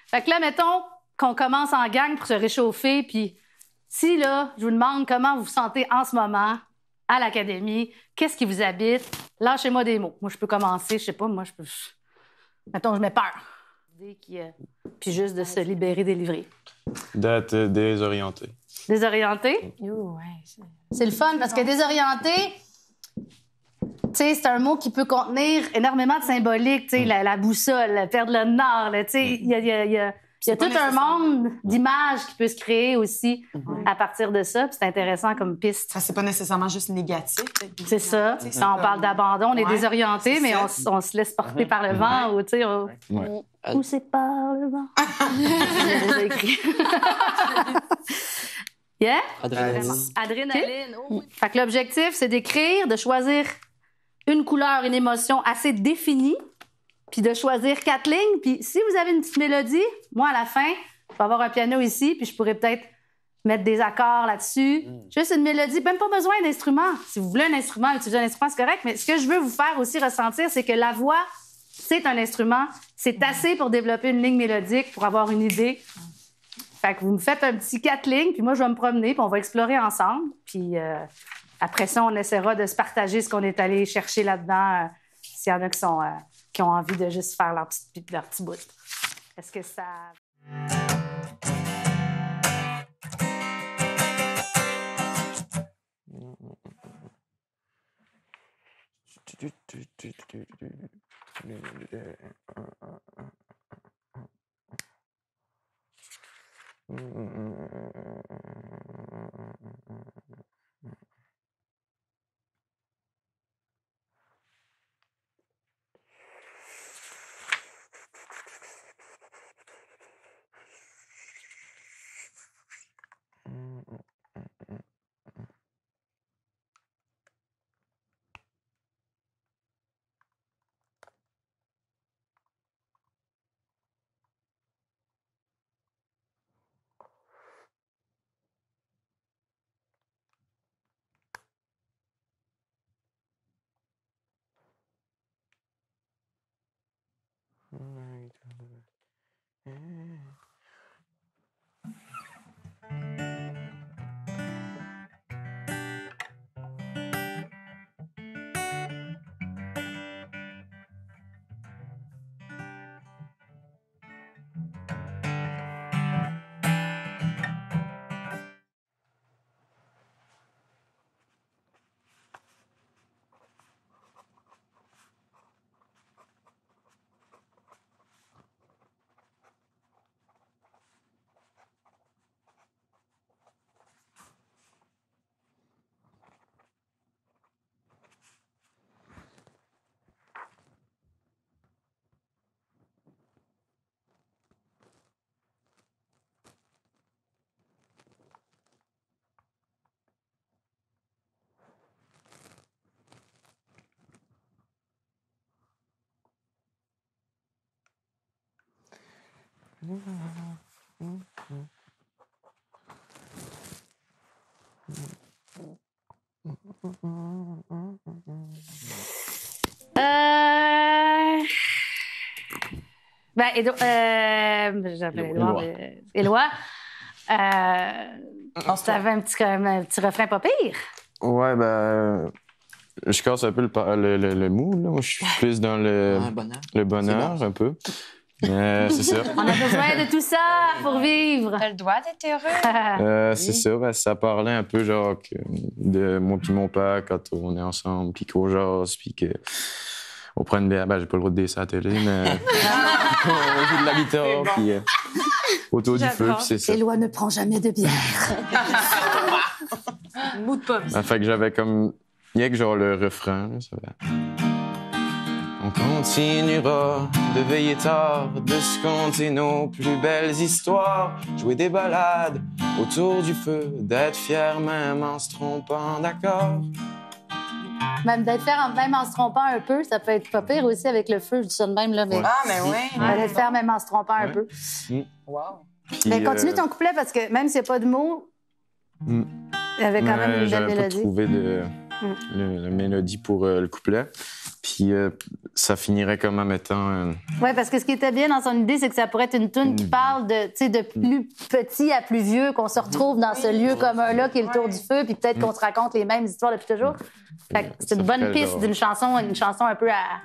Fait que là, mettons qu'on commence en gang pour se réchauffer, puis si, là, je vous demande comment vous vous sentez en ce moment à l'académie, qu'est-ce qui vous habite, lâchez-moi des mots. Moi, je peux commencer, je sais pas, moi, je peux... Mettons, je mets peur. Puis juste de se libérer des livres. D'être désorienté. Désorienté? Ouais. C'est le fun, parce que désorienté... Tu sais, c'est un mot qui peut contenir énormément de symbolique, tu sais, la boussole, perdre le nord, tu sais, il y a tout un monde d'images qui peut se créer aussi à partir de ça, puis c'est intéressant comme piste. Ça, c'est pas nécessairement juste négatif. C'est ça. Quand on parle d'abandon, on est désorienté, mais on se laisse porter par le vent, ou tu sais, poussé par le vent. J'ai déjà écrit. Yeah? Adrénaline. Oh, oui. Fait que l'objectif, c'est d'écrire, de choisir une couleur, une émotion assez définie, puis de choisir 4 lignes. Puis si vous avez une petite mélodie, moi, à la fin, je vais avoir un piano ici, puis je pourrais peut-être mettre des accords là-dessus. Juste une mélodie, même pas besoin d'instrument. Si vous voulez un instrument, utiliser un instrument, c'est correct. Mais ce que je veux vous faire aussi ressentir, c'est que la voix, c'est un instrument. C'est assez pour développer une ligne mélodique, pour avoir une idée. Fait que vous me faites un petit 4 lignes, puis moi, je vais me promener, puis on va explorer ensemble. Puis après ça, on essaiera de se partager ce qu'on est allé chercher là-dedans, s'il y en a qui ont envie de juste faire leur petit bout. Est-ce que ça... J'appelle Édouard. Éloi. T'avais un petit refrain pas pire. Ouais, je casse un peu le mou, là. Moi, je suis plus dans le bonheur un peu. C'est ça. On a besoin de tout ça pour vivre. T'as le droit d'être heureux. C'est ça. Ça parlait un peu genre de moi puis mon père quand on est ensemble, puis qu'on jase, puis qu'on prend une bière. J'ai pas le droit de dire ça à la télé, mais on joue de la guitare, puis autour du feu, puis c'est ça. Éloi ne prend jamais de bière. Mot de pomme. Fait que j'avais comme... Il y a que genre le refrain, là, ça va... On continuera de veiller tard, de se conter nos plus belles histoires, jouer des balades autour du feu, d'être fier même en se trompant d'accord. Même d'être fier même en se trompant un peu, ça peut être pas pire aussi avec le feu, je dis ça de même, là. Mais... Ouais. Ah, mais oui. D'être fier même en se trompant un peu. Wow. Mais continue ton couplet parce que même s'il n'y a pas de mots, il y avait quand même une belle mélodie. J'avais pas trouvé la mélodie pour le couplet. Puis ça finirait comme en mettant... Oui, parce que ce qui était bien dans son idée, c'est que ça pourrait être une toune qui parle de plus petit à plus vieux, qu'on se retrouve dans ce lieu commun-là qui est le Tour du Feu, puis peut-être qu'on se raconte les mêmes histoires depuis toujours. Fait que c'est une bonne piste d'une chanson un peu à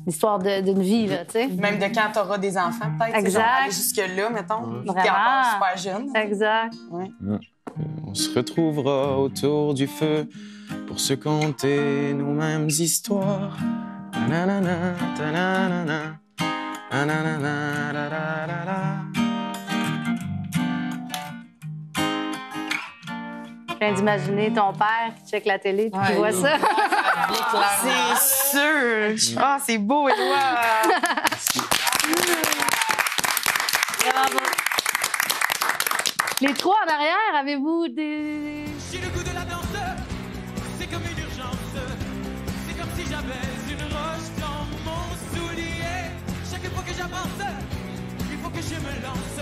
l'histoire d'une vie, là, tu sais. Même de quand t'auras des enfants, peut-être. Exact. Genre aller jusque-là, mettons. Puis t'es Vraiment. encore super jeune. Exact. Ouais. On se retrouvera autour du feu pour se conter nos mêmes histoires. Ta-na-na-na, ta-na-na-na, ta-na-na-na, ta-da-da-da. Je viens d'imaginer ton père qui check la télé puis qui voit ça. C'est sûr! Ah, c'est beau, Éloi! Bravo. Les trois en arrière, avez-vous des... J'ai le goût de la danse, c'est comme une urgence. C'est comme si j'avais une roche dans mon soulier. Chaque fois que j'avance, il faut que je me lance.